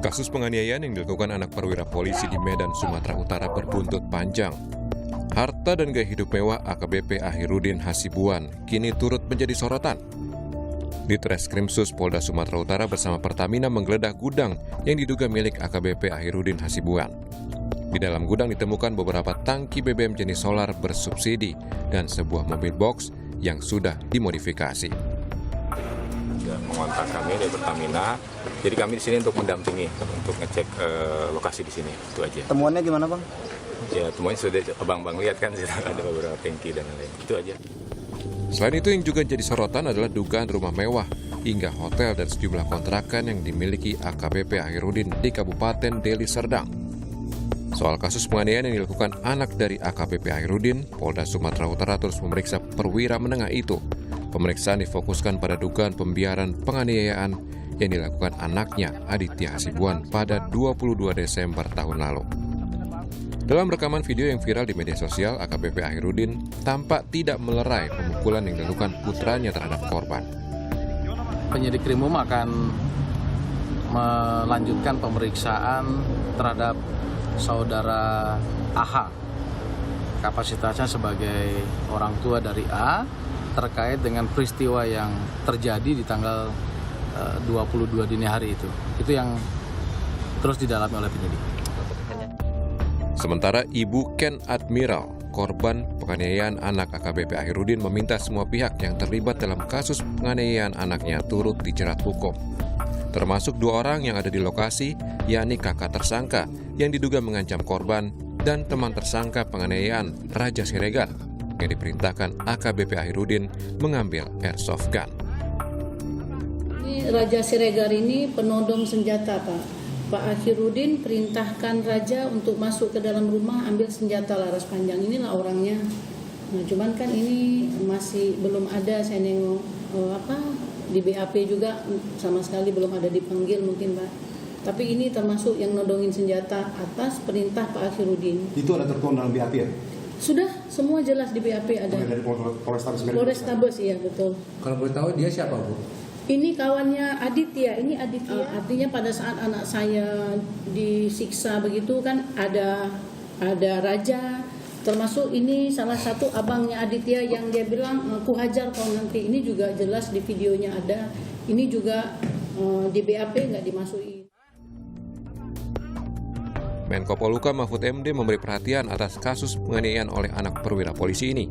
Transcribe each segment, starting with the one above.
Kasus penganiayaan yang dilakukan anak perwira polisi di Medan, Sumatera Utara berbuntut panjang. Harta dan gaya hidup mewah AKBP Ahirudin Hasibuan kini turut menjadi sorotan. Ditreskrimsus Polda Sumatera Utara bersama Pertamina menggeledah gudang yang diduga milik AKBP Ahirudin Hasibuan. Di dalam gudang ditemukan beberapa tangki BBM jenis solar bersubsidi dan sebuah mobil box yang sudah dimodifikasi. Mengontak kami dari Pertamina, jadi kami di sini untuk mendampingi, untuk ngecek lokasi di sini, itu aja. Temuannya gimana, Bang? Ya, temuannya sudah abang-abang lihat kan, ada beberapa tangki dan lain-lain, itu aja. Selain itu yang juga jadi sorotan adalah dugaan rumah mewah hingga hotel dan sejumlah kontrakan yang dimiliki AKBP Ahirudin di Kabupaten Deli Serdang. Soal kasus penganiayaan yang dilakukan anak dari AKBP Ahirudin, Polda Sumatera Utara terus memeriksa perwira menengah itu. Pemeriksaan difokuskan pada dugaan pembiaran penganiayaan yang dilakukan anaknya Aditya Hasibuan pada 22 Desember tahun lalu. Dalam rekaman video yang viral di media sosial, AKBP Ahirudin tampak tidak melerai pemukulan yang dilakukan putranya terhadap korban. Penyidik Krimum akan melanjutkan pemeriksaan terhadap saudara AH, kapasitasnya sebagai orang tua dari A, terkait dengan peristiwa yang terjadi di tanggal 22 dini hari itu. Itu yang terus didalami oleh penyidik. Sementara Ibu Ken Admiral, korban penganiayaan anak AKBP Ahirudin, meminta semua pihak yang terlibat dalam kasus penganiayaan anaknya turut dijerat hukum. Termasuk 2 orang yang ada di lokasi, yakni kakak tersangka yang diduga mengancam korban dan teman tersangka penganiayaan Raja Siregar yang diperintahkan AKBP Ahirudin mengambil airsoft gun. Ini Raja Siregar ini penodong senjata, Pak. Pak Ahirudin perintahkan Raja untuk masuk ke dalam rumah ambil senjata laras panjang. Inilah orangnya. Nah, cuman kan ini masih belum ada, saya nengok di BAP juga sama sekali belum ada dipanggil mungkin, Pak. Tapi ini termasuk yang nodongin senjata atas perintah Pak Ahirudin. Itu ada tertuang dalam BAP ya? Sudah, semua jelas di BAP ada. Dari Polrestabes Medan. Polrestabes, iya betul. Kalau boleh tahu dia siapa, Bu? Ini kawannya Aditya, ini Aditya. Artinya pada saat anak saya disiksa begitu kan ada Raja, termasuk ini salah satu abangnya Aditya yang dia bilang aku hajar kau nanti. Ini juga jelas di videonya ada. Ini juga di BAP nggak dimasuki. Menko Polhukam Mahfud MD memberi perhatian atas kasus penganiayaan oleh anak perwira polisi ini.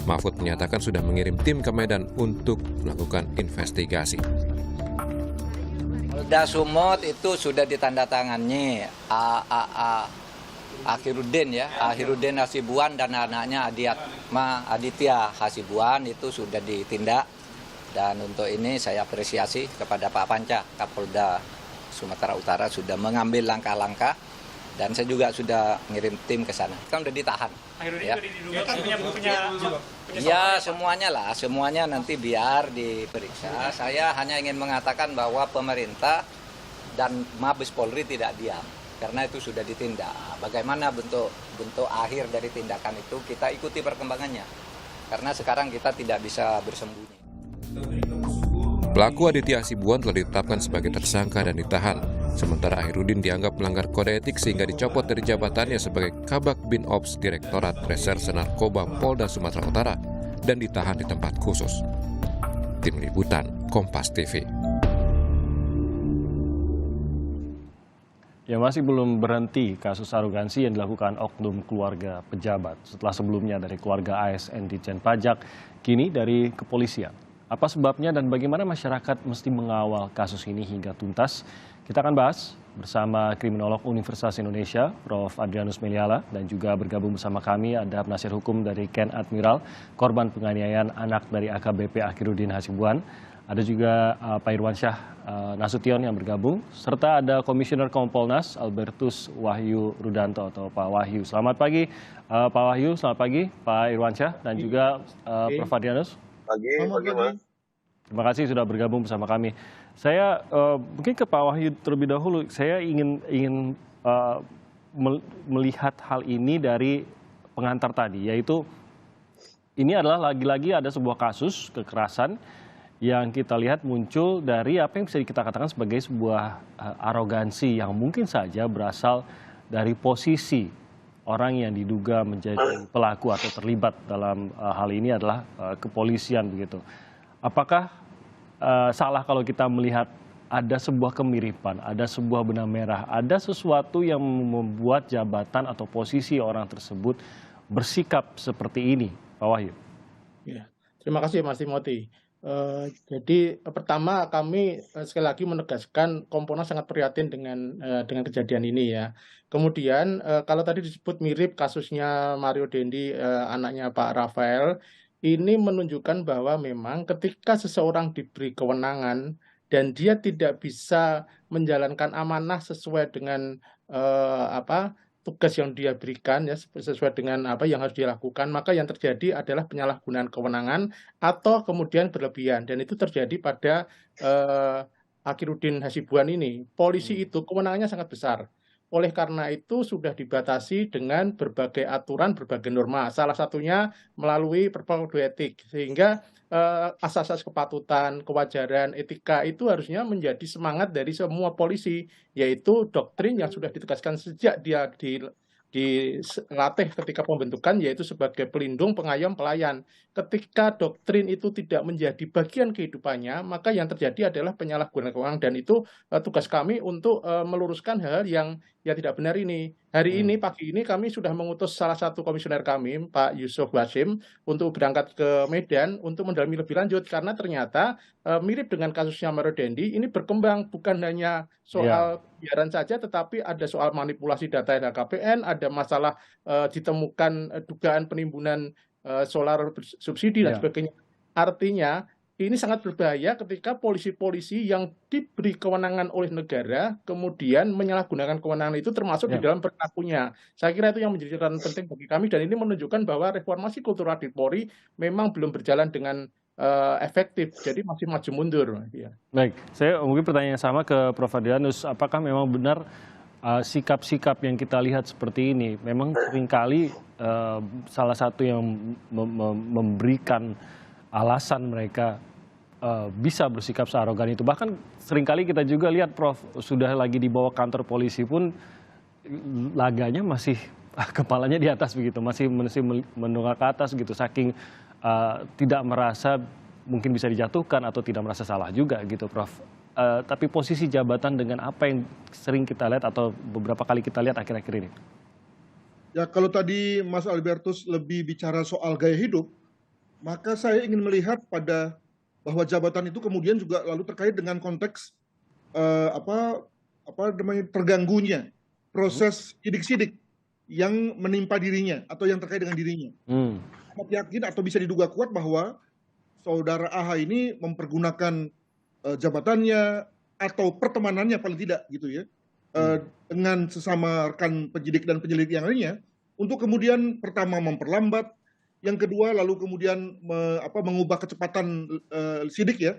Mahfud menyatakan sudah mengirim tim ke Medan untuk melakukan investigasi. Polda Sumut itu sudah ditandatangani Ahirudin ya, Ahirudin Hasibuan dan anaknya Aditya Hasibuan itu sudah ditindak. Dan untuk ini saya apresiasi kepada Pak Panca, Kapolda Sumatera Utara sudah mengambil langkah-langkah. Dan saya juga sudah ngirim tim ke sana. Kan udah ditahan. Ya. Ya semuanya nanti biar diperiksa. Saya hanya ingin mengatakan bahwa pemerintah dan Mabes Polri tidak diam. Karena itu sudah ditindak. Bagaimana bentuk akhir dari tindakan itu, kita ikuti perkembangannya. Karena sekarang kita tidak bisa bersembunyi. Pelaku Aditya Hasibuan telah ditetapkan sebagai tersangka dan ditahan. Sementara Ahirudin dianggap melanggar kode etik sehingga dicopot dari jabatannya sebagai Kabak Binops Direktorat Reserse Narkoba Polda Sumatera Utara dan ditahan di tempat khusus. Tim Liputan Kompas TV. Ya, masih belum berhenti kasus arogansi yang dilakukan oknum keluarga pejabat. Setelah sebelumnya dari keluarga ASN Ditjen Pajak, kini dari kepolisian. Apa sebabnya dan bagaimana masyarakat mesti mengawal kasus ini hingga tuntas? Kita akan bahas bersama Kriminolog Universitas Indonesia, Prof. Adrianus Meliala, dan juga bergabung bersama kami ada penasihat hukum dari Ken Admiral, korban penganiayaan anak dari AKBP Ahirudin Hasibuan. Ada juga Pak Irwansyah Nasution yang bergabung, serta ada Komisioner Kompolnas Albertus Wahyu Rudanto atau Pak Wahyu. Selamat pagi Pak Wahyu, selamat pagi Pak Irwansyah dan juga Prof. Adrianus. Pagi, Mas. Terima kasih sudah bergabung bersama kami. Saya mungkin ke Pak Wahyu terlebih dahulu. Saya ingin melihat hal ini dari pengantar tadi, yaitu ini adalah lagi-lagi ada sebuah kasus kekerasan yang kita lihat muncul dari apa yang bisa kita katakan sebagai sebuah arogansi yang mungkin saja berasal dari posisi orang yang diduga menjadi pelaku atau terlibat dalam hal ini adalah kepolisian begitu. Apakah salah kalau kita melihat ada sebuah kemiripan, ada sebuah benang merah, ada sesuatu yang membuat jabatan atau posisi orang tersebut bersikap seperti ini, Pak Wahyu? Ya, terima kasih Mas Timothy. Jadi pertama kami sekali lagi menegaskan Kompolnas sangat prihatin dengan kejadian ini ya. Kemudian kalau tadi disebut mirip kasusnya Mario Dendi, anaknya Pak Rafael, ini menunjukkan bahwa memang ketika seseorang diberi kewenangan dan dia tidak bisa menjalankan amanah sesuai dengan tugas yang dia berikan ya, sesuai dengan apa yang harus dilakukan, maka yang terjadi adalah penyalahgunaan kewenangan atau kemudian berlebihan, dan itu terjadi pada Akhiruddin Hasibuan ini. Polisi itu kewenangannya sangat besar. Oleh karena itu sudah dibatasi dengan berbagai aturan, berbagai norma. Salah satunya melalui Perpol Kode Etik, sehingga asas-asas kepatutan, kewajaran, etika itu harusnya menjadi semangat dari semua polisi, yaitu doktrin yang sudah ditegaskan sejak dia dilatih ketika pembentukan, yaitu sebagai pelindung, pengayom, pelayan. Ketika doktrin itu tidak menjadi bagian kehidupannya, maka yang terjadi adalah penyalahgunaan kewenangan, dan itu tugas kami untuk meluruskan hal yang tidak benar ini. Hari ini, pagi ini kami sudah mengutus salah satu komisioner kami, Pak Yusuf Wasim, untuk berangkat ke Medan untuk mendalami lebih lanjut, karena ternyata mirip dengan kasusnya Mario Dendi, ini berkembang bukan hanya soal biaran saja, tetapi ada soal manipulasi data LHKPN, ada masalah ditemukan dugaan penimbunan solar subsidi dan sebagainya. Artinya ini sangat berbahaya ketika polisi-polisi yang diberi kewenangan oleh negara kemudian menyalahgunakan kewenangan itu, termasuk di dalam perilakunya. Saya kira itu yang menjadi catatan penting bagi kami, dan ini menunjukkan bahwa reformasi kultural di Polri memang belum berjalan dengan efektif, jadi masih maju mundur. Ya. Baik, saya mungkin pertanyaan yang sama ke Prof. Adrianus, apakah memang benar sikap-sikap yang kita lihat seperti ini memang seringkali salah satu yang memberikan alasan mereka bisa bersikap searogan itu? Bahkan seringkali kita juga lihat, Prof, sudah lagi di bawah kantor polisi pun laganya masih kepalanya di atas begitu, masih menunggak ke atas gitu, saking tidak merasa mungkin bisa dijatuhkan atau tidak merasa salah juga gitu, Prof. Tapi posisi jabatan dengan apa yang sering kita lihat atau beberapa kali kita lihat akhir-akhir ini? Ya, kalau tadi Mas Albertus lebih bicara soal gaya hidup, maka saya ingin melihat pada bahwa jabatan itu kemudian juga lalu terkait dengan konteks terganggunya proses sidik-sidik yang menimpa dirinya atau yang terkait dengan dirinya. Saya yakin atau bisa diduga kuat bahwa saudara AH ini mempergunakan jabatannya atau pertemanannya paling tidak gitu ya dengan sesama rekan penyidik dan penyelidik yang lainnya untuk kemudian pertama memperlambat, yang kedua lalu kemudian mengubah kecepatan sidik ya,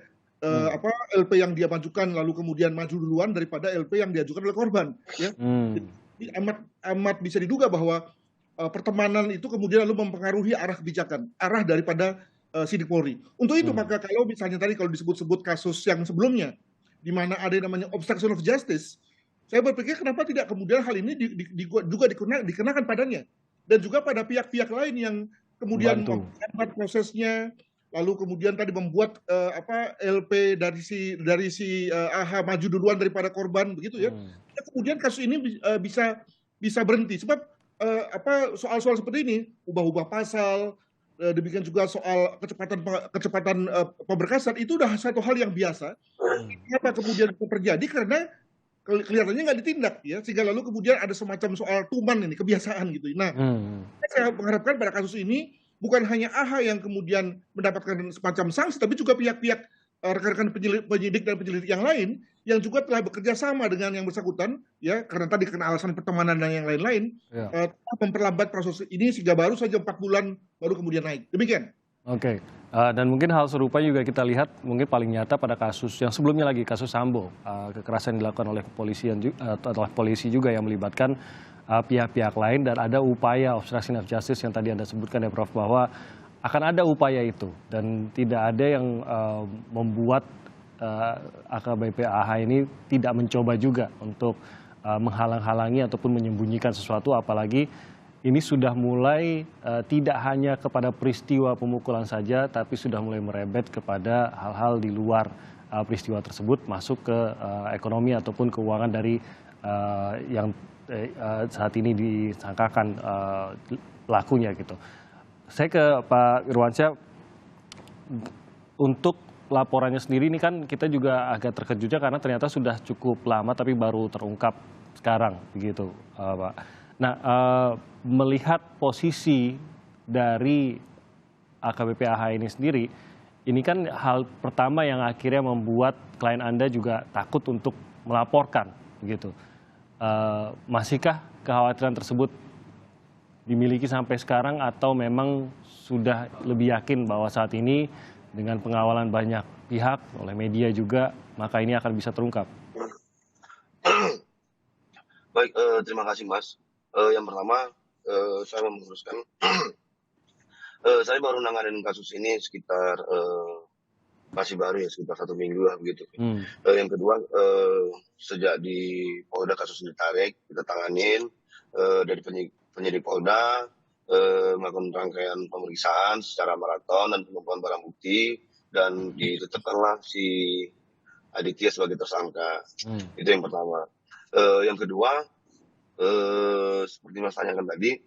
LP yang dia majukan lalu kemudian maju duluan daripada LP yang diajukan oleh korban ya. Jadi amat bisa diduga bahwa pertemanan itu kemudian lalu mempengaruhi arah kebijakan, arah daripada sidik Polri. Untuk itu maka kalau misalnya tadi kalau disebut-sebut kasus yang sebelumnya di mana ada yang namanya obstruction of justice, saya berpikir kenapa tidak kemudian hal ini juga dikenakan padanya dan juga pada pihak-pihak lain yang kemudian membuat prosesnya, lalu kemudian tadi membuat LP dari si AH maju duluan daripada korban begitu ya. Kemudian kasus ini bisa berhenti sebab soal-soal seperti ini, ubah-ubah pasal, demikian juga soal kecepatan pemberkasan itu udah satu hal yang biasa. Kenapa kemudian terjadi? Karena kelihatannya nggak ditindak ya, sehingga lalu kemudian ada semacam soal tuman ini, kebiasaan gitu. Nah, saya mengharapkan pada kasus ini bukan hanya AH yang kemudian mendapatkan semacam sanksi, tapi juga pihak-pihak rekan-rekan penyidik dan penyelidik yang lain yang juga telah bekerja sama dengan yang bersangkutan ya, karena tadi kena alasan pertemanan dan yang lain-lain, memperlambat proses ini sehingga baru saja 4 bulan baru kemudian naik. Demikian. Oke. Dan mungkin hal serupa juga kita lihat mungkin paling nyata pada kasus yang sebelumnya lagi, kasus Sambo, kekerasan dilakukan oleh kepolisian atau polisi juga yang melibatkan pihak-pihak lain, dan ada upaya obstruction of justice yang tadi Anda sebutkan ya, Prof, bahwa akan ada upaya itu dan tidak ada yang membuat AKBP AH ini tidak mencoba juga untuk menghalang-halangi ataupun menyembunyikan sesuatu, apalagi ini sudah mulai tidak hanya kepada peristiwa pemukulan saja, tapi sudah mulai merebet kepada hal-hal di luar peristiwa tersebut, masuk ke ekonomi ataupun keuangan dari yang saat ini disangkakan pelakunya gitu. Saya ke Pak Irwansyah, untuk laporannya sendiri ini kan kita juga agak terkejutnya karena ternyata sudah cukup lama tapi baru terungkap sekarang begitu, Pak. Nah, melihat posisi dari AKBP AH ini sendiri, ini kan hal pertama yang akhirnya membuat klien Anda juga takut untuk melaporkan begitu. Masihkah kekhawatiran tersebut dimiliki sampai sekarang atau memang sudah lebih yakin bahwa saat ini dengan pengawalan banyak pihak oleh media juga, maka ini akan bisa terungkap? Baik, terima kasih Mas. Yang pertama, saya mau meluruskan, saya baru nanganin kasus ini sekitar masih baru ya, sekitar 1 minggu lah begitu. Yang kedua, sejak di Polda kasus ditarik, kita tanganin dari penyidik Polda, melakukan rangkaian pemeriksaan secara maraton dan pengumpulan barang bukti, dan ditetapkanlah si Aditya sebagai tersangka. Itu yang pertama. Yang kedua, seperti Mas tanyakan tadi,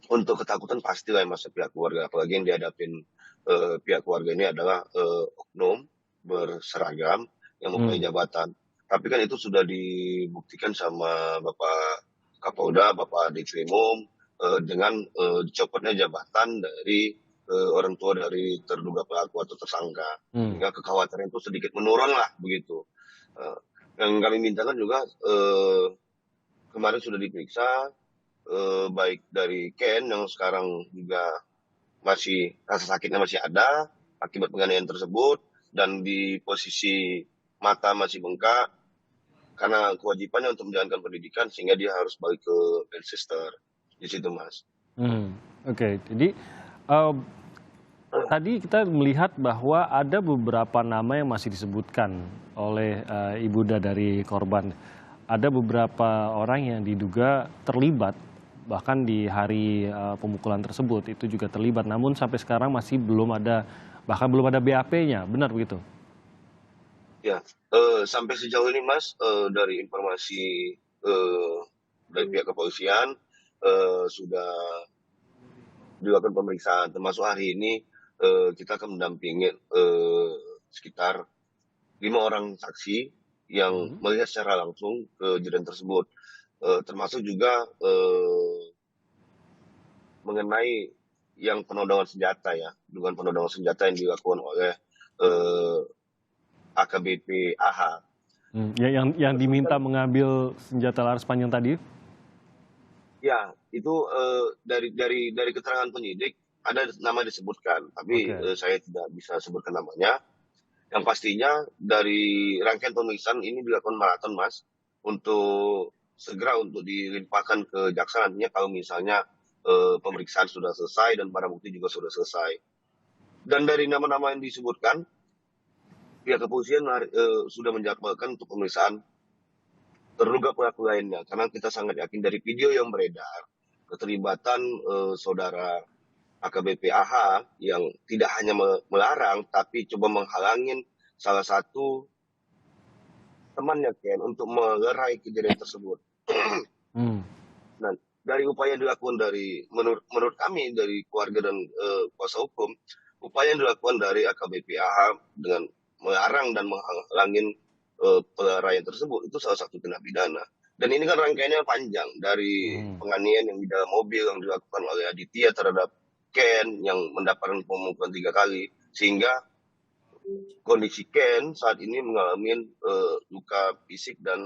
untuk ketakutan pasti lah Mas pihak keluarga, apalagi yang dihadapin pihak keluarga ini adalah oknum berseragam yang mempunyai jabatan. Tapi kan itu sudah dibuktikan sama Bapak Kapolda, Bapak Ditkrimum, dengan dicopotnya jabatan dari orang tua dari terduga pelaku atau tersangka, sehingga kekhawatiran itu sedikit menurun lah begitu. Yang kami mintakan juga kemarin sudah diperiksa, baik dari Ken yang sekarang juga masih rasa sakitnya masih ada akibat penganiayaan tersebut, dan di posisi mata masih bengkak karena kewajibannya untuk menjalankan pendidikan, sehingga dia harus balik ke Manchester. Di situ Mas. Oke, jadi tadi kita melihat bahwa ada beberapa nama yang masih disebutkan oleh ibunda dari korban. Ada beberapa orang yang diduga terlibat bahkan di hari pemukulan tersebut itu juga terlibat. Namun sampai sekarang masih belum ada, bahkan belum ada BAP-nya, benar begitu? Ya, sampai sejauh ini Mas, dari informasi dari pihak kepolisian, sudah dilakukan pemeriksaan, termasuk hari ini kita akan mendampingi sekitar 5 orang saksi yang melihat secara langsung kejadian tersebut, termasuk juga mengenai yang penodongan senjata ya, dugaan penodongan senjata yang dilakukan oleh AKBP AH. Yang diminta mengambil senjata laras panjang tadi? Ya, itu dari keterangan penyidik ada nama disebutkan, tapi saya tidak bisa sebutkan namanya. Yang pastinya dari rangkaian pemeriksaan ini dilakukan maraton Mas, untuk segera untuk dilimpahkan ke jaksa nantinya kalau misalnya pemeriksaan sudah selesai dan barang bukti juga sudah selesai. Dan dari nama-nama yang disebutkan, pihak kepolisian sudah menjadwalkan untuk pemeriksaan terduga pelaku lainnya, karena kita sangat yakin dari video yang beredar keterlibatan saudara AKBP AH yang tidak hanya melarang tapi coba menghalangin salah satu temannya Ken untuk melerai kejadian tersebut. Nah, dari upaya yang dilakukan dari menurut kami dari keluarga dan kuasa hukum, upaya yang dilakukan dari AKBP AH dengan melarang dan menghalangin peleraian tersebut itu salah satu tindak pidana. Dan ini kan rangkaiannya panjang, dari penganiayaan yang di dalam mobil yang dilakukan oleh Aditya terhadap Ken yang mendapatkan pemukulan 3 kali, sehingga kondisi Ken saat ini mengalami luka fisik dan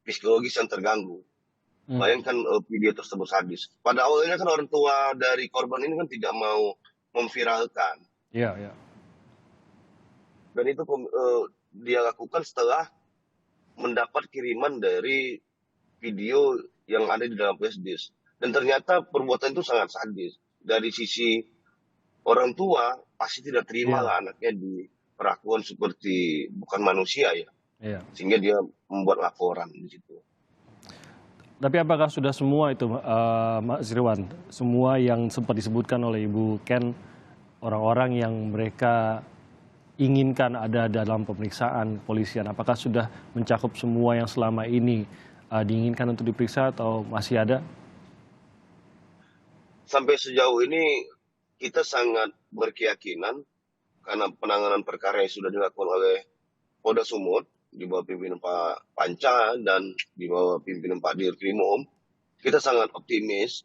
psikologis yang terganggu. Bayangkan video tersebut sadis. Pada awalnya kan orang tua dari korban ini kan tidak mau memviralkan. Iya. Dan itu dia lakukan setelah mendapat kiriman dari video yang ada di dalam flash disk. Dan ternyata perbuatan itu sangat sadis. Dari sisi orang tua pasti tidak terima Iya. lah anaknya diperlakukan seperti bukan manusia ya, Iya. sehingga dia membuat laporan di situ. Tapi apakah sudah semua itu, Mas Irwan, semua yang sempat disebutkan oleh Ibu Ken, orang-orang yang mereka inginkan ada dalam pemeriksaan polisian, apakah sudah mencakup semua yang selama ini diinginkan untuk diperiksa atau masih ada? Sampai sejauh ini kita sangat berkeyakinan karena penanganan perkara yang sudah dilakukan oleh Polda Sumut di bawah pimpinan Pak Panca dan di bawah pimpinan Pak Dirkrimum, kita sangat optimis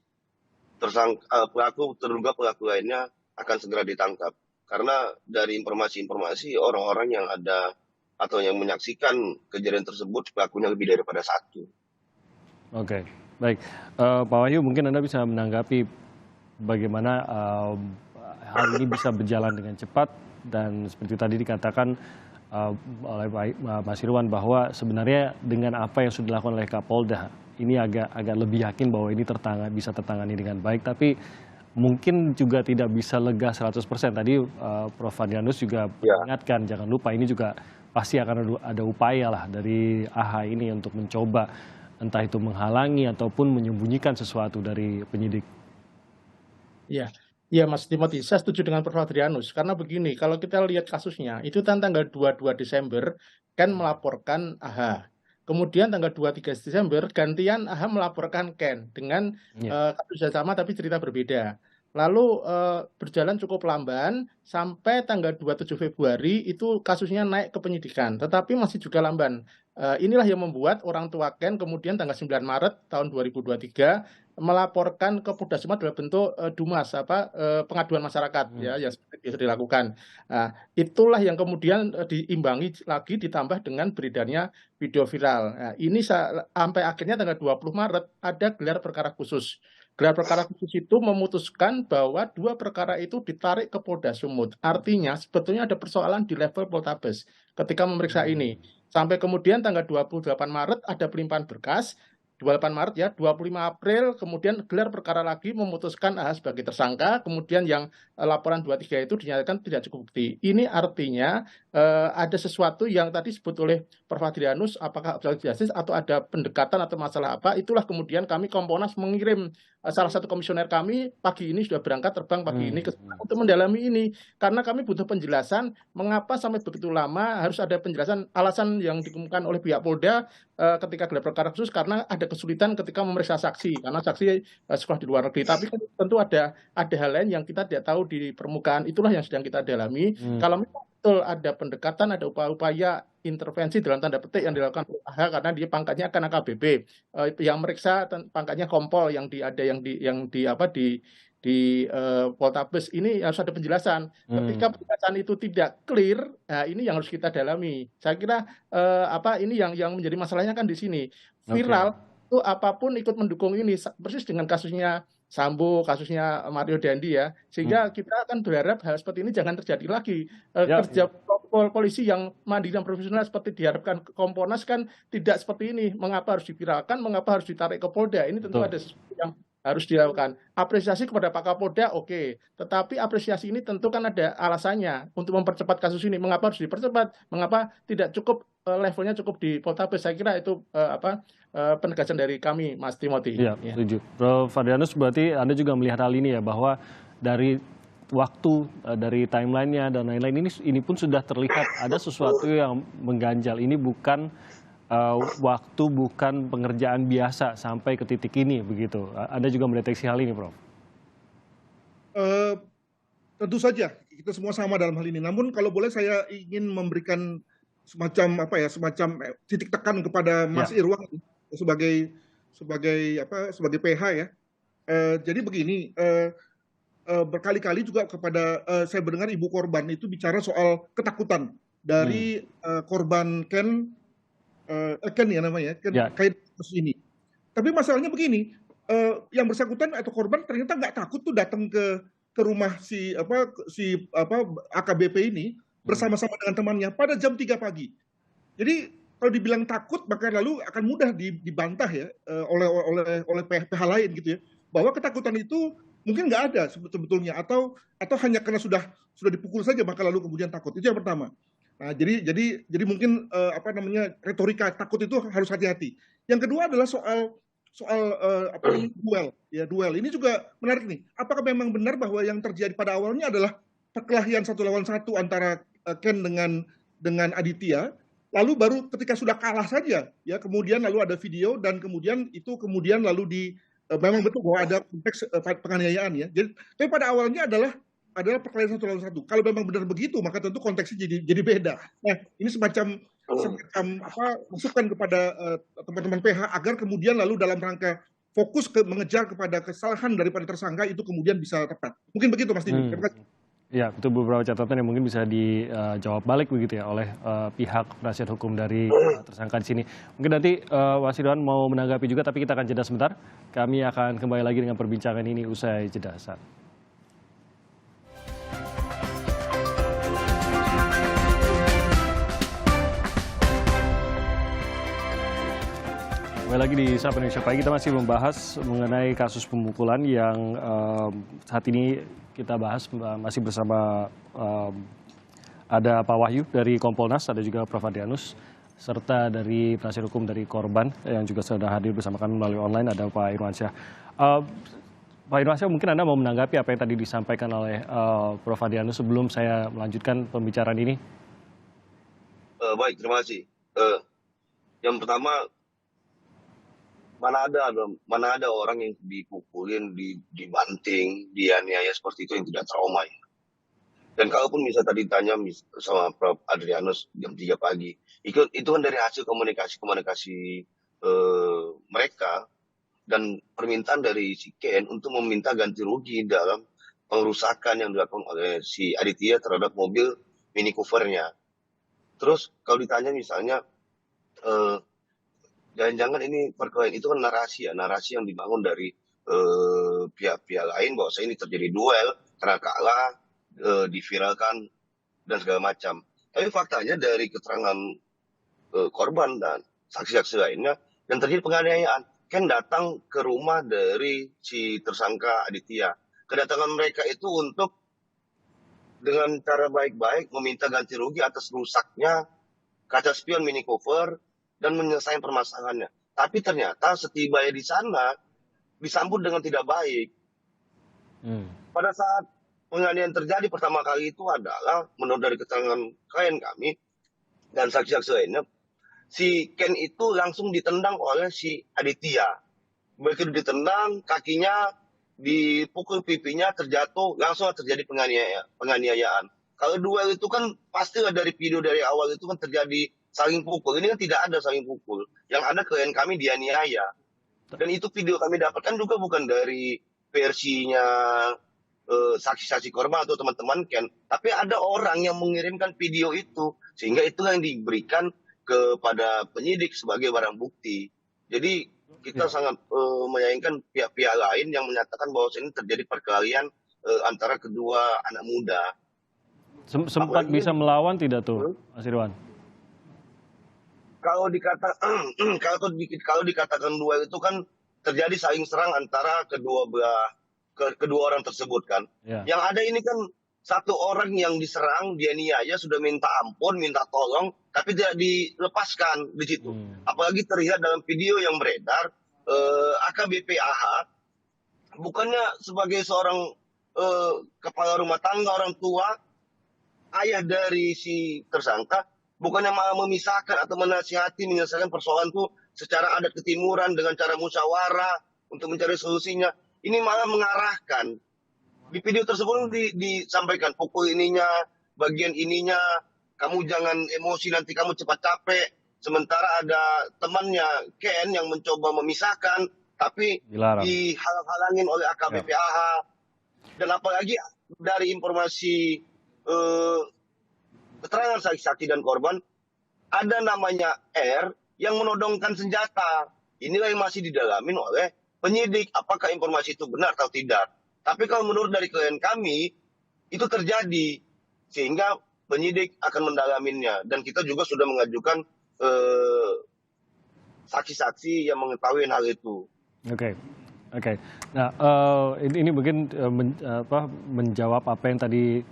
terduga pelaku lainnya akan segera ditangkap. Karena dari informasi-informasi orang-orang yang ada atau yang menyaksikan kejadian tersebut pelakunya lebih daripada satu. Oke, baik. Pak Wahyu, mungkin Anda bisa menanggapi bagaimana hal ini bisa berjalan dengan cepat dan seperti tadi dikatakan oleh Mas Irwan bahwa sebenarnya dengan apa yang sudah dilakukan oleh Kapolda ini agak lebih yakin bahwa ini bisa tertangani dengan baik, tapi mungkin juga tidak bisa lega 100%. Tadi Prof. Adrianus juga mengingatkan, jangan lupa ini juga pasti akan ada upaya lah dari AHA ini untuk mencoba entah itu menghalangi ataupun menyembunyikan sesuatu dari penyidik. Iya, iya Mas Timothy, saya setuju dengan Prof. Adrianus. Karena begini, kalau kita lihat kasusnya, itu tanggal 22 Desember Ken melaporkan AHA. Kemudian tanggal 23 Desember gantian AHA melaporkan Ken dengan kasus yang sama tapi cerita berbeda. Lalu berjalan cukup lamban sampai tanggal 27 Februari itu kasusnya naik ke penyidikan, tetapi masih juga lamban. Inilah yang membuat orang tua Ken kemudian tanggal 9 Maret tahun 2023 melaporkan ke Polda Sumut dalam bentuk Dumas pengaduan masyarakat ya yang seperti itu dilakukan. Nah, itulah yang kemudian diimbangi lagi ditambah dengan beredarnya video viral. Nah, ini sampai akhirnya tanggal 20 Maret ada gelar perkara khusus. Gelar perkara khusus itu memutuskan bahwa 2 perkara itu ditarik ke Polda Sumut. Artinya sebetulnya ada persoalan di level Poltabes ketika memeriksa ini. Sampai kemudian tanggal 28 Maret ada pelimpahan berkas, 28 Maret ya, 25 April kemudian gelar perkara lagi memutuskan AHA sebagai tersangka, kemudian yang laporan 23 itu dinyatakan tidak cukup bukti. Ini artinya ada sesuatu yang tadi disebut oleh Prof. Adrianus, apakah obstruction justice atau ada pendekatan atau masalah apa, itulah kemudian kami Kompolnas mengirim salah satu komisioner kami pagi ini sudah berangkat terbang pagi ini untuk mendalami ini. Karena kami butuh penjelasan mengapa sampai begitu lama harus ada penjelasan alasan yang dikemukakan oleh pihak Polda ketika gelar perkara khusus karena ada kesulitan ketika memeriksa saksi karena saksi sekolah di luar negeri. Tapi tentu ada hal lain yang kita tidak tahu di permukaan, itulah yang sedang kita dalami. Kalau betul ada pendekatan, ada upaya-upaya intervensi dalam tanda petik yang dilakukan oleh AHA karena dia pangkatnya kan AKBP, yang meriksa pangkatnya kompol yang di Poltabes ini harus ada penjelasan. Ketika penjelasan itu tidak clear, nah ini yang harus kita dalami. Saya kira ini yang menjadi masalahnya kan di sini. Viral itu apapun ikut mendukung ini persis dengan kasusnya Sambo, kasusnya Mario Dandi ya, sehingga kita akan berharap hal seperti ini jangan terjadi lagi. Kerja polisi yang mandiri dan profesional seperti diharapkan Kompolnas kan tidak seperti ini. Mengapa harus diviralkan, mengapa harus ditarik ke Polda? Ini tentu ada sesuatu yang harus dilakukan. Apresiasi kepada Pak Kapolda, oke. Tetapi apresiasi ini tentu kan ada alasannya untuk mempercepat kasus ini. Mengapa harus dipercepat? Mengapa tidak cukup levelnya cukup di Poltabes? Saya kira itu penegasan dari kami, Mas Timothy. Iya, setuju. Prof. Adrianus, berarti Anda juga melihat hal ini ya, bahwa dari waktu, dari timeline-nya dan lain-lain ini pun sudah terlihat ada sesuatu yang mengganjal. Ini bukan waktu, bukan pengerjaan biasa sampai ke titik ini, begitu. Anda juga mendeteksi hal ini, Prof? Tentu saja, kita semua sama dalam hal ini. Namun kalau boleh saya ingin memberikan semacam titik tekan kepada Mas Irwan sebagai PH ya. Jadi begini, berkali-kali juga kepada saya mendengar ibu korban itu bicara soal ketakutan dari korban Ken ya namanya, kait kasus ini. Tapi masalahnya begini, yang bersangkutan atau korban ternyata nggak takut tuh datang ke rumah si AKBP ini bersama-sama dengan temannya pada jam 3 pagi. Jadi kalau dibilang takut maka lalu akan mudah dibantah ya oleh pihak lain gitu ya, bahwa ketakutan itu mungkin nggak ada sebetulnya, atau hanya karena sudah dipukul saja maka lalu kemudian takut. Itu yang pertama. Nah, jadi mungkin retorika takut itu harus hati-hati. Yang kedua adalah soal duel. Ya, duel ini juga menarik nih. Apakah memang benar bahwa yang terjadi pada awalnya adalah perkelahian 1 lawan 1 antara Ken dengan Aditya, lalu baru ketika sudah kalah saja, ya kemudian lalu ada video dan kemudian lalu memang betul bahwa ada konteks penganiayaan, ya. Tapi pada awalnya adalah perkelahian 1 lawan 1. Kalau memang benar begitu, maka tentu konteksnya jadi beda. Nah, ini semacam masukan kepada teman-teman PH agar kemudian lalu dalam rangka fokus mengejar kepada kesalahan daripada tersangka itu kemudian bisa tepat. Mungkin begitu, Mas Didi. Terima kasih. Ya, itu beberapa catatan yang mungkin bisa dijawab balik begitu ya oleh pihak penasihat hukum dari tersangka di sini. Mungkin nanti Mas Ridwan mau menanggapi juga, tapi kita akan jeda sebentar. Kami akan kembali lagi dengan perbincangan ini usai jeda. Kembali lagi di Sapa Indonesia Pagi, kita masih membahas mengenai kasus pemukulan yang saat ini kita bahas masih bersama ada Pak Wahyu dari Kompolnas, ada juga Prof. Adrianus, serta dari penasihat hukum dari korban yang juga sudah hadir bersama kami melalui online, ada Pak Irwansyah. Pak Irwansyah, mungkin Anda mau menanggapi apa yang tadi disampaikan oleh Prof. Adrianus sebelum saya melanjutkan pembicaraan ini? Baik, terima kasih. Yang pertama, mana ada orang yang dipukulin, dibanting, dianiaya seperti itu yang tidak trauma, ya. Dan kalaupun bisa tadi tanya sama Prof. Adrianus jam 3 pagi, itu kan dari hasil komunikasi mereka dan permintaan dari si Ken untuk meminta ganti rugi dalam pengerusakan yang dilakukan oleh si Aditya terhadap mobil Mini Cooper-nya. Terus kalau ditanya misalnya, jangan-jangan ini perkelahian itu kan narasi yang dibangun dari pihak-pihak lain bahwa ini terjadi duel karena kalah, diviralkan dan segala macam. Tapi faktanya dari keterangan korban dan saksi-saksi lainnya yang terjadi penganiayaan, Ken datang ke rumah dari si tersangka Aditya. Kedatangan mereka itu untuk dengan cara baik-baik meminta ganti rugi atas rusaknya kaca spion Mini Cooper dan menyelesaikan permasalahannya. Tapi ternyata setibanya di sana disambut dengan tidak baik. Pada saat penganiayaan terjadi pertama kali itu adalah menurut dari keterangan klien kami dan saksi-saksi lainnya, si Ken itu langsung ditendang oleh si Aditya. Begitu ditendang, kakinya dipukul, pipinya terjatuh, langsung terjadi penganiayaan. Kalau duel itu kan pastilah dari video dari awal itu kan terjadi saling pukul. Ini kan tidak ada saling pukul. Yang ada klien kami dianiaya. Dan itu video kami dapatkan juga bukan dari versinya saksi-saksi korban atau teman-teman Ken. Tapi ada orang yang mengirimkan video itu. Sehingga itulah yang diberikan kepada penyidik sebagai barang bukti. Jadi kita sangat menyayangkan pihak-pihak lain yang menyatakan bahwa ini terjadi perkelahian antara kedua anak muda. Sempat bisa melawan tidak tuh, Mas Irwan? Kalau dikatakan duel itu kan terjadi saling serang antara kedua orang tersebut kan. Yeah. Yang ada ini kan satu orang yang diserang, dianiaya, sudah minta ampun, minta tolong, tapi tidak dilepaskan di situ. Apalagi terlihat dalam video yang beredar, AKBP AH bukannya sebagai seorang kepala rumah tangga, orang tua, ayah dari si tersangka, bukannya malah memisahkan atau menasihati menyelesaikan persoalan itu secara adat ketimuran dengan cara musyawarah untuk mencari solusinya. Ini malah mengarahkan. Di video tersebut disampaikan pukul ininya, bagian ininya, kamu jangan emosi nanti kamu cepat capek. Sementara ada temannya Ken yang mencoba memisahkan, tapi dihalang-halangin oleh AKBP AH. Dan apalagi dari informasi keterangan saksi-saksi dan korban, ada namanya R yang menodongkan senjata. Inilah yang masih didalamin oleh penyidik, apakah informasi itu benar atau tidak. Tapi kalau menurut dari klien kami, itu terjadi. Sehingga penyidik akan mendalaminya. Dan kita juga sudah mengajukan saksi-saksi yang mengetahui hal itu. Oke. Oke. Nah, ini mungkin menjawab apa yang tadi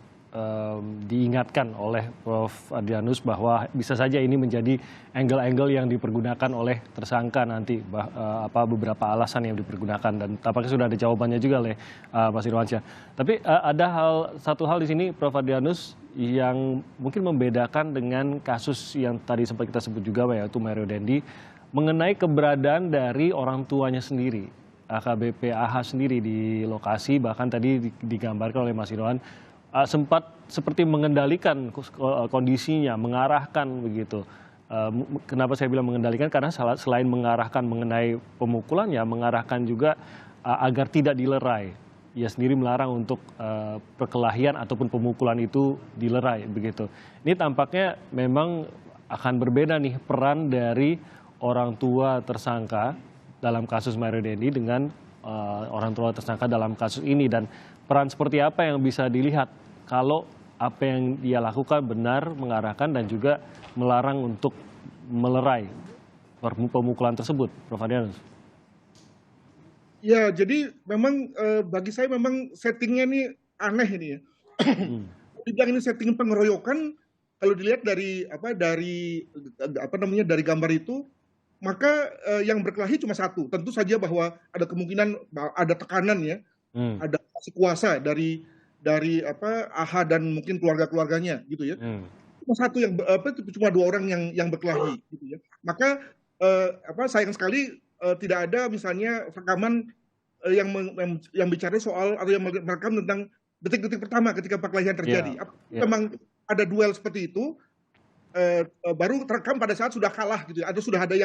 diingatkan oleh Prof. Adrianus bahwa bisa saja ini menjadi angle-angle yang dipergunakan oleh tersangka nanti, beberapa alasan yang dipergunakan, dan tampaknya sudah ada jawabannya juga oleh Mas Irwansyah. Tapi ada satu hal di sini, Prof. Adrianus, yang mungkin membedakan dengan kasus yang tadi sempat kita sebut juga, yaitu Mario Dendi, mengenai keberadaan dari orang tuanya sendiri, AKBP AH sendiri di lokasi, bahkan tadi digambarkan oleh Mas Irwan, sempat seperti mengendalikan kondisinya, mengarahkan begitu. Kenapa saya bilang mengendalikan? Karena selain mengarahkan mengenai pemukulannya, mengarahkan juga agar tidak dilerai. Ia sendiri melarang untuk perkelahian ataupun pemukulan itu dilerai begitu. Ini tampaknya memang akan berbeda nih peran dari orang tua tersangka dalam kasus Mario Dendi dengan orang tua tersangka dalam kasus ini, dan peran seperti apa yang bisa dilihat kalau apa yang dia lakukan benar mengarahkan dan juga melarang untuk melerai pemukulan tersebut, Prof. Adrianus? Ya, jadi memang bagi saya memang settingnya ini aneh ini ya. Dibilang ini setting pengeroyokan, kalau dilihat dari dari gambar itu, maka yang berkelahi cuma satu. Tentu saja bahwa ada kemungkinan ada tekanan ya, ada kuasa dari AH dan mungkin keluarga-keluarganya gitu ya. Cuma satu yang cuma dua orang yang berkelahi gitu ya. Maka sayang sekali tidak ada misalnya rekaman yang bicara soal atau yang merekam tentang detik-detik pertama ketika perkelahian terjadi. Memang ada duel seperti itu, baru terekam pada saat sudah kalah gitu ya, atau sudah ada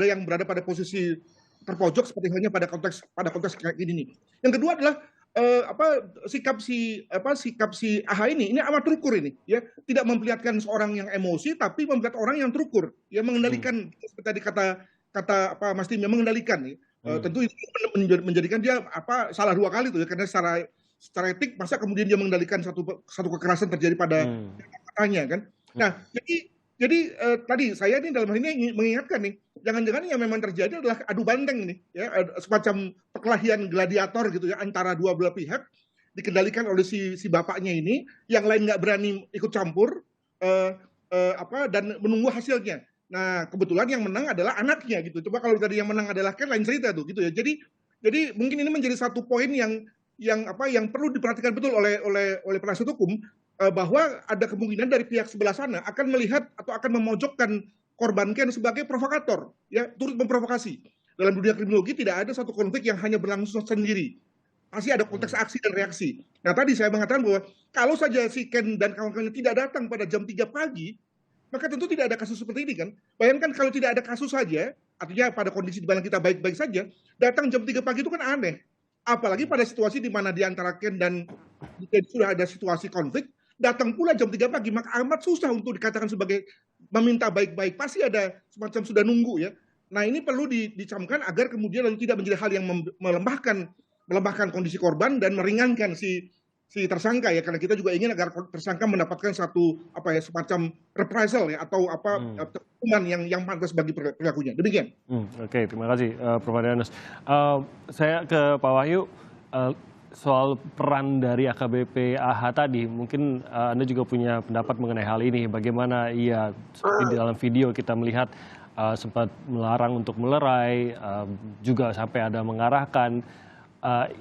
yang berada pada posisi terpojok seperti halnya pada konteks kayak ini nih. Yang kedua adalah sikap si AH ini amat terukur ini ya, tidak memperlihatkan seorang yang emosi tapi memperlihat orang yang terukur ya, mengendalikan seperti tadi kata Mas Tim, mengendalikan ya. Tentu itu menjadikan dia salah dua kali tuh ya, karena secara etik masa kemudian dia mengendalikan satu kekerasan terjadi pada katanya kan. Nah, jadi tadi saya ini dalam hal ini mengingatkan nih, jangan-jangan yang memang terjadi adalah adu banteng ini ya, semacam perkelahian gladiator gitu ya, antara dua belah pihak dikendalikan oleh si bapaknya ini, yang lain nggak berani ikut campur dan menunggu hasilnya. Nah, kebetulan yang menang adalah anaknya gitu. Coba kalau tadi yang menang adalah kan lain cerita tuh gitu ya. Jadi mungkin ini menjadi satu poin yang perlu diperhatikan betul oleh penasihat hukum, bahwa ada kemungkinan dari pihak sebelah sana akan melihat atau akan memojokkan korban Ken sebagai provokator, ya, turut memprovokasi. Dalam dunia kriminologi tidak ada satu konflik yang hanya berlangsung sendiri. Pasti ada konteks aksi dan reaksi. Nah, tadi saya mengatakan bahwa kalau saja si Ken dan kawan-kawannya tidak datang pada jam 3 pagi, maka tentu tidak ada kasus seperti ini kan. Bayangkan kalau tidak ada kasus saja, artinya pada kondisi di mana kita baik-baik saja, datang jam 3 pagi itu kan aneh. Apalagi pada situasi di mana di antara Ken dan sudah ada situasi konflik, datang pula jam 3 pagi, maka amat susah untuk dikatakan sebagai meminta baik-baik. Pasti ada semacam sudah nunggu ya. Nah, ini perlu dicamkan agar kemudian lalu tidak menjadi hal yang melembahkan kondisi korban dan meringankan si tersangka ya, karena kita juga ingin agar tersangka mendapatkan satu semacam reprisal ya, atau hukuman yang pantas bagi perilakunya. Demikian. Oke, terima kasih Prof. Adrianus. Saya ke Pak Wahyu, soal peran dari AKBP AH tadi, mungkin Anda juga punya pendapat mengenai hal ini. Bagaimana ia, seperti di dalam video kita melihat sempat melarang untuk melerai, juga sampai ada mengarahkan.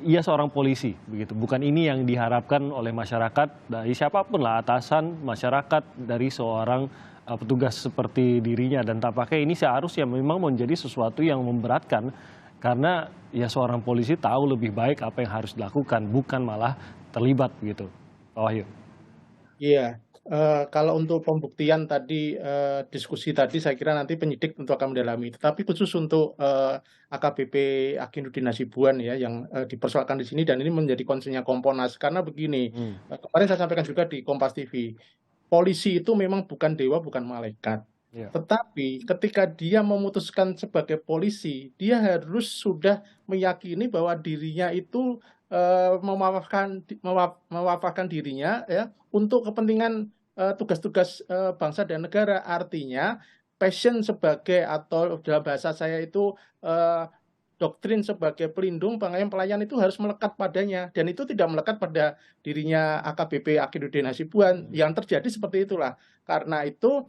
Ia seorang polisi, begitu. Bukan ini yang diharapkan oleh masyarakat, dari siapapun lah, atasan, masyarakat, dari seorang petugas seperti dirinya. Dan tampaknya ini seharusnya memang menjadi sesuatu yang memberatkan, karena ya seorang polisi tahu lebih baik apa yang harus dilakukan, bukan malah terlibat begitu. Pak Wahyu. Iya, kalau untuk pembuktian tadi, diskusi tadi saya kira nanti penyidik tentu akan mendalami. Tetapi khusus untuk AKBP Akinudin Hasibuan ya, yang dipersoalkan di sini, dan ini menjadi concern-nya Kompolnas. Karena begini, kemarin saya sampaikan juga di Kompas TV, polisi itu memang bukan dewa, bukan malaikat. Tetapi ketika dia memutuskan sebagai polisi, dia harus sudah meyakini bahwa dirinya itu mewafahkan dirinya ya untuk kepentingan tugas-tugas bangsa dan negara. Artinya passion sebagai, atau dalam bahasa saya itu doktrin sebagai pelindung, pengayom, pelayan itu harus melekat padanya, dan itu tidak melekat pada dirinya AKBP Akhiruddin Hasibuan. Yang terjadi seperti itulah. Karena itu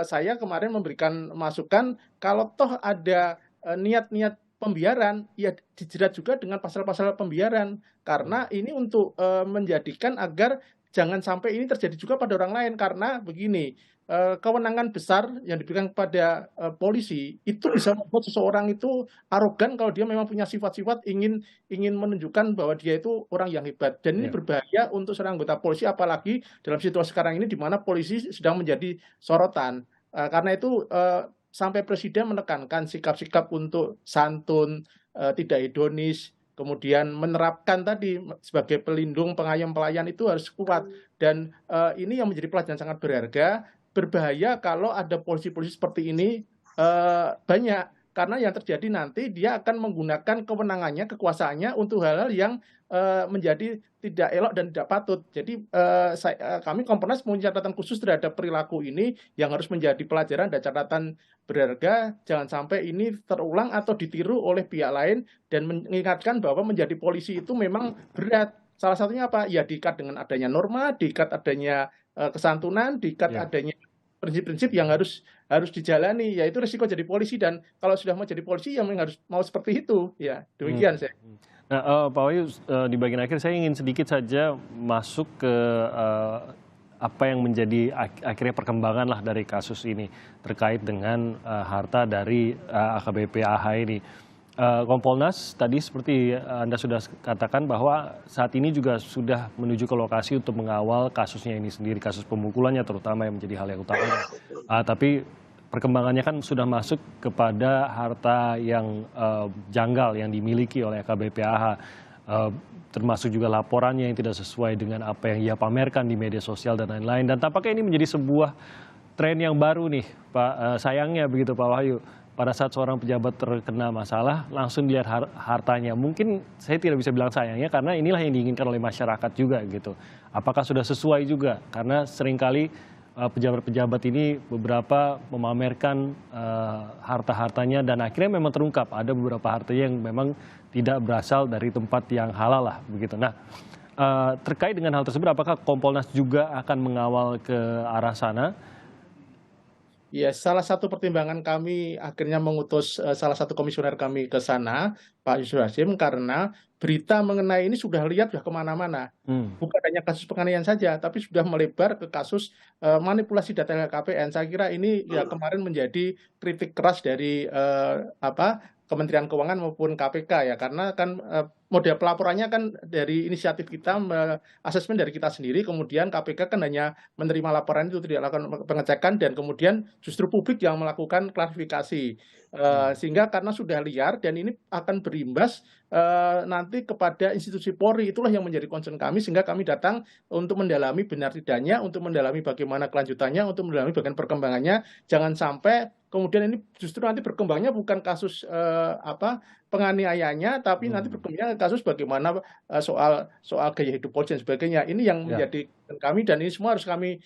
saya kemarin memberikan masukan, kalau toh ada niat-niat pembiaran, ya dijerat juga dengan pasal-pasal pembiaran, karena ini untuk menjadikan agar jangan sampai ini terjadi juga pada orang lain. Karena begini, kewenangan besar yang diberikan kepada polisi itu bisa membuat seseorang itu arogan kalau dia memang punya sifat-sifat ingin menunjukkan bahwa dia itu orang yang hebat, dan ini berbahaya untuk seorang anggota polisi, apalagi dalam situasi sekarang ini di mana polisi sedang menjadi sorotan. Karena itu sampai presiden menekankan sikap-sikap untuk santun, tidak hedonis, kemudian menerapkan tadi sebagai pelindung, pengayom, pelayan itu harus kuat. Dan ini yang menjadi pelajaran sangat berharga. Berbahaya kalau ada polisi-polisi seperti ini banyak, karena yang terjadi nanti dia akan menggunakan kewenangannya, kekuasaannya untuk hal-hal yang menjadi tidak elok dan tidak patut. Jadi kami Kompolnas punya catatan khusus terhadap perilaku ini yang harus menjadi pelajaran dan catatan berharga. Jangan sampai ini terulang atau ditiru oleh pihak lain, dan mengingatkan bahwa menjadi polisi itu memang berat. Salah satunya apa? Ya diikat dengan adanya norma, diikat adanya kesantunan, diikat adanya prinsip-prinsip yang harus dijalani, yaitu risiko jadi polisi. Dan kalau sudah mau jadi polisi, yang harus mau seperti itu. Ya, demikian saya. Nah, Pak Wahyu, di bagian akhir saya ingin sedikit saja masuk ke apa yang menjadi akhirnya perkembangan lah dari kasus ini terkait dengan harta dari AKBP AH ini. Kompolnas tadi seperti Anda sudah katakan bahwa saat ini juga sudah menuju ke lokasi untuk mengawal kasusnya ini sendiri, kasus pemukulannya terutama yang menjadi hal yang utama. Tapi perkembangannya kan sudah masuk kepada harta yang janggal yang dimiliki oleh AKBP AH, termasuk juga laporannya yang tidak sesuai dengan apa yang ia pamerkan di media sosial dan lain-lain. Dan tampaknya ini menjadi sebuah tren yang baru nih, Pak. Sayangnya begitu, Pak Wahyu. Pada saat seorang pejabat terkena masalah, langsung dilihat hartanya. Mungkin saya tidak bisa bilang sayangnya, karena inilah yang diinginkan oleh masyarakat juga gitu. Apakah sudah sesuai juga? Karena seringkali pejabat-pejabat ini beberapa memamerkan harta-hartanya, dan akhirnya memang terungkap ada beberapa harta yang memang tidak berasal dari tempat yang halal lah begitu. Nah, terkait dengan hal tersebut, apakah Kompolnas juga akan mengawal ke arah sana? Ya, salah satu pertimbangan kami akhirnya mengutus salah satu komisioner kami ke sana, Pak Yusuf Hasim, karena berita mengenai ini sudah lihat sudah kemana-mana. Bukan hanya kasus penganiayaan saja, tapi sudah melebar ke kasus manipulasi data LHKPN. Saya kira ini ya kemarin menjadi kritik keras dari Kementerian Keuangan maupun KPK, ya, karena kan model pelaporannya kan dari inisiatif kita, asesmen dari kita sendiri, kemudian KPK kan hanya menerima laporan itu, tidak lakukan pengecekan, dan kemudian justru publik yang melakukan klarifikasi. Sehingga karena sudah liar, dan ini akan berimbas nanti kepada institusi Polri, itulah yang menjadi concern kami, sehingga kami datang untuk mendalami benar tidaknya, untuk mendalami bagaimana kelanjutannya, untuk mendalami bagaimana perkembangannya. Jangan sampai kemudian ini justru nanti berkembangnya bukan kasus penganiayaannya, tapi nanti berkembangnya kasus bagaimana soal gaya hidup polisi dan sebagainya. Ini yang menjadi kami, dan ini semua harus kami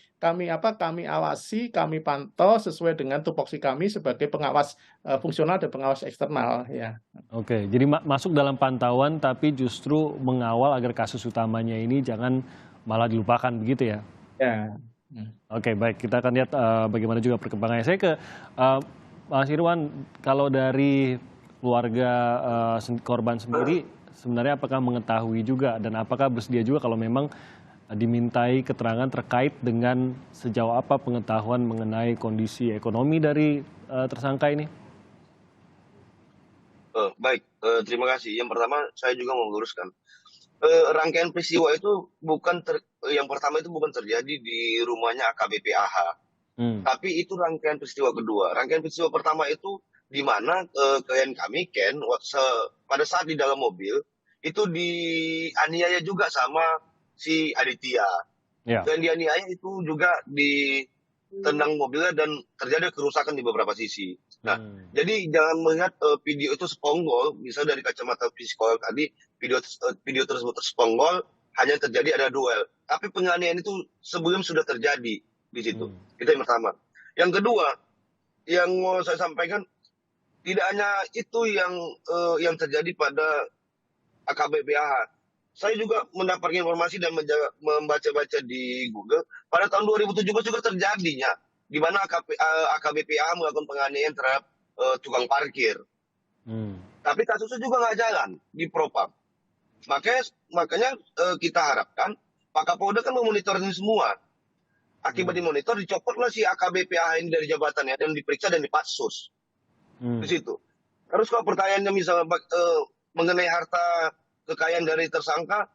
awasi, kami pantau sesuai dengan tupoksi kami sebagai pengawas fungsional dan pengawas eksternal, ya. Oke, jadi masuk dalam pantauan, tapi justru mengawal agar kasus utamanya ini jangan malah dilupakan begitu ya? Ya. Oke, baik, kita akan lihat bagaimana juga perkembangannya. Saya ke Mas Irwan, kalau dari keluarga korban sendiri, sebenarnya apakah mengetahui juga, dan apakah bersedia juga kalau memang dimintai keterangan terkait dengan sejauh apa pengetahuan mengenai kondisi ekonomi dari tersangka ini? Baik, terima kasih. Yang pertama saya juga mau meluruskan. Rangkaian peristiwa itu yang pertama itu bukan terjadi di rumahnya AKBP AH. Tapi itu rangkaian peristiwa kedua. Rangkaian peristiwa pertama itu di mana klien kami, Ken, pada saat di dalam mobil, itu dianiaya juga sama si Aditya. Dan dianiaya itu juga ditendang mobilnya dan terjadi kerusakan di beberapa sisi. Nah, jadi jangan melihat video itu seponggol, misalnya dari kacamata psikolog tadi, video tersebut seponggol, hanya terjadi ada duel. Tapi penganiayaan itu sebelum sudah terjadi di situ. Itu yang pertama. Yang kedua, yang mau saya sampaikan, tidak hanya itu yang terjadi pada AKBP AH. Saya juga mendapatkan informasi dan membaca-baca di Google. Pada tahun 2017 juga terjadinya, di mana AKBP AH melakukan penganiayaan terhadap tukang parkir. Tapi kasusnya juga nggak jalan di Propam. Makanya kita harapkan Pak Kapolda kan memonitor ini semua. Akibat dimonitor, dicopotlah si AKBP AH ini dari jabatannya dan diperiksa dan dipatsus. Di situ. Terus kalau pertanyaannya misalnya mengenai harta kekayaan dari tersangka,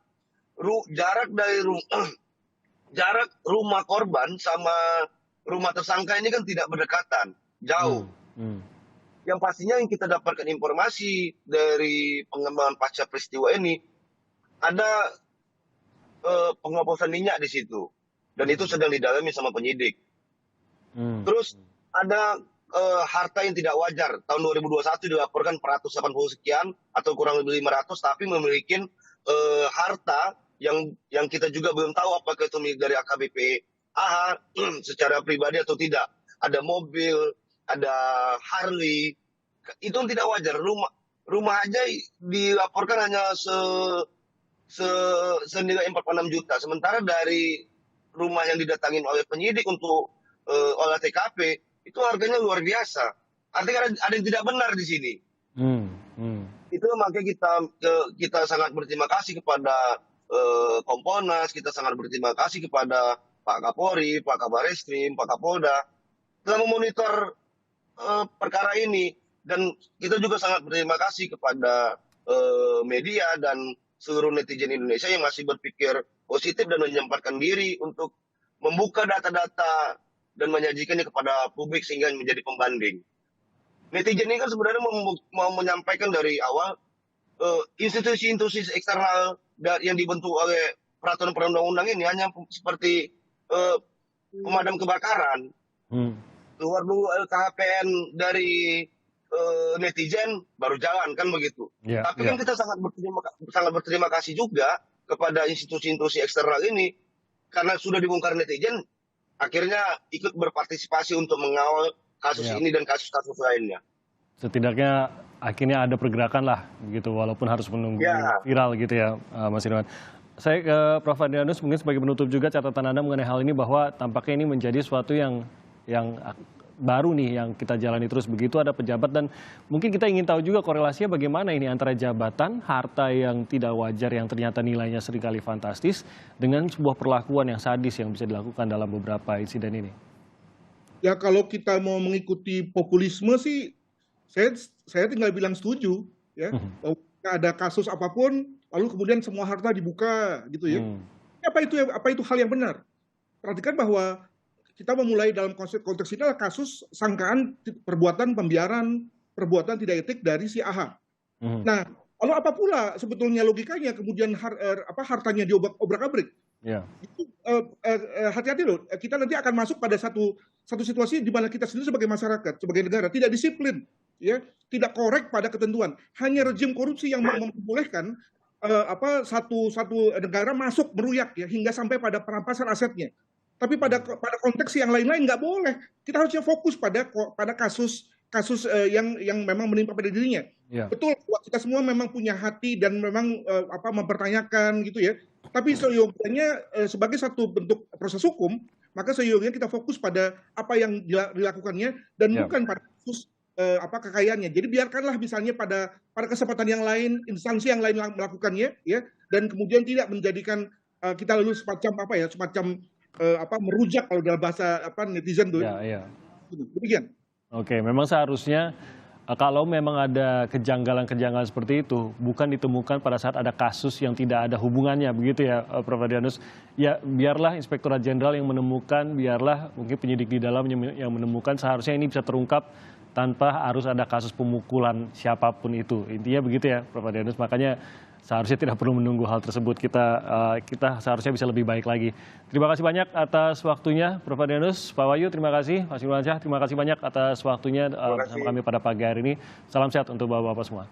jarak rumah korban sama rumah tersangka ini kan tidak berdekatan, jauh. Yang pastinya yang kita dapatkan informasi dari pengembangan pasca peristiwa ini, ada pengoplosan minyak di situ, dan itu sedang didalami sama penyidik. Terus ada harta yang tidak wajar. Tahun 2021 dilaporkan 480 sekian atau kurang lebih 500, tapi memiliki harta yang kita juga belum tahu apakah itu milik dari AKBP AH secara pribadi atau tidak. Ada mobil, ada Harley, itu tidak wajar. Rumah aja dilaporkan hanya senilai 46 juta. Sementara dari rumah yang didatangin oleh penyidik untuk olah TKP, itu harganya luar biasa. Artinya ada yang tidak benar di sini. Itu makanya kita sangat berterima kasih kepada Kompolnas, kita sangat berterima kasih kepada Pak Kapolri, Pak Kabar Eskrim, Pak Kapolda telah memonitor perkara ini, dan kita juga sangat berterima kasih kepada media dan seluruh netizen Indonesia yang masih berpikir positif dan menyempatkan diri untuk membuka data-data dan menyajikannya kepada publik sehingga menjadi pembanding. Netizen ini kan sebenarnya mau menyampaikan dari awal institusi-institusi eksternal yang dibentuk oleh peraturan perundang-undang ini hanya seperti pemadam kebakaran. Keluar dulu LKPN dari netizen baru jalan kan begitu. Tapi kan kita sangat berterima kasih juga kepada institusi-institusi eksternal ini, karena sudah dibongkar netizen, akhirnya ikut berpartisipasi untuk mengawal kasus ini dan kasus-kasus lainnya. Setidaknya akhirnya ada pergerakan lah, begitu, walaupun harus menunggu viral gitu ya, Mas Irwan. Saya ke Prof. Adrianus, mungkin sebagai penutup juga catatan Anda mengenai hal ini, bahwa tampaknya ini menjadi sesuatu yang baru nih yang kita jalani terus, begitu ada pejabat, dan mungkin kita ingin tahu juga korelasinya bagaimana ini antara jabatan, harta yang tidak wajar yang ternyata nilainya seringkali fantastis, dengan sebuah perlakuan yang sadis yang bisa dilakukan dalam beberapa insiden ini. Ya kalau kita mau mengikuti populisme sih, saya tinggal bilang setuju, ya. Bahwa ada kasus apapun, lalu kemudian semua harta dibuka, gitu ya. Apa itu hal yang benar? Perhatikan bahwa kita memulai dalam konteks ini adalah kasus sangkaan perbuatan pembiaran, perbuatan tidak etik dari si AH. Nah, lalu apa pula sebetulnya logikanya kemudian hartanya diobrak-abrik? Hati-hati loh, kita nanti akan masuk pada satu situasi di mana kita sendiri sebagai masyarakat, sebagai negara tidak disiplin, ya, tidak korek pada ketentuan. Hanya rejim korupsi yang membolehkan satu negara masuk meruyak, ya, hingga sampai pada perampasan asetnya. Tapi pada konteks yang lain-lain nggak boleh. Kita harusnya fokus pada kasus yang memang menimpa pada dirinya. Betul, kita semua memang punya hati dan memang mempertanyakan gitu ya. Tapi seyogianya sebagai satu bentuk proses hukum, maka seyogianya kita fokus pada apa yang dilakukannya dan bukan pada kasus kekayaannya. Jadi biarkanlah misalnya pada kesempatan yang lain, instansi yang lain melakukannya, ya, dan kemudian tidak menjadikan kita lalu semacam merujak kalau dalam bahasa netizen tuh. Demikian. Oke, memang seharusnya kalau memang ada kejanggalan-kejanggalan seperti itu bukan ditemukan pada saat ada kasus yang tidak ada hubungannya, begitu ya, Prof. Adrianus. Ya, biarlah Inspektorat Jenderal yang menemukan, biarlah mungkin penyidik di dalam yang menemukan, seharusnya ini bisa terungkap tanpa harus ada kasus pemukulan siapapun itu. Intinya begitu ya, Prof. Adrianus. Makanya seharusnya tidak perlu menunggu hal tersebut. Kita seharusnya bisa lebih baik lagi. Terima kasih banyak atas waktunya, Prof. Adrianus. Pak Wahyu, terima kasih. Mas Irwansyah, terima kasih banyak atas waktunya bersama kami pada pagi hari ini. Salam sehat untuk Bapak-Bapak semua.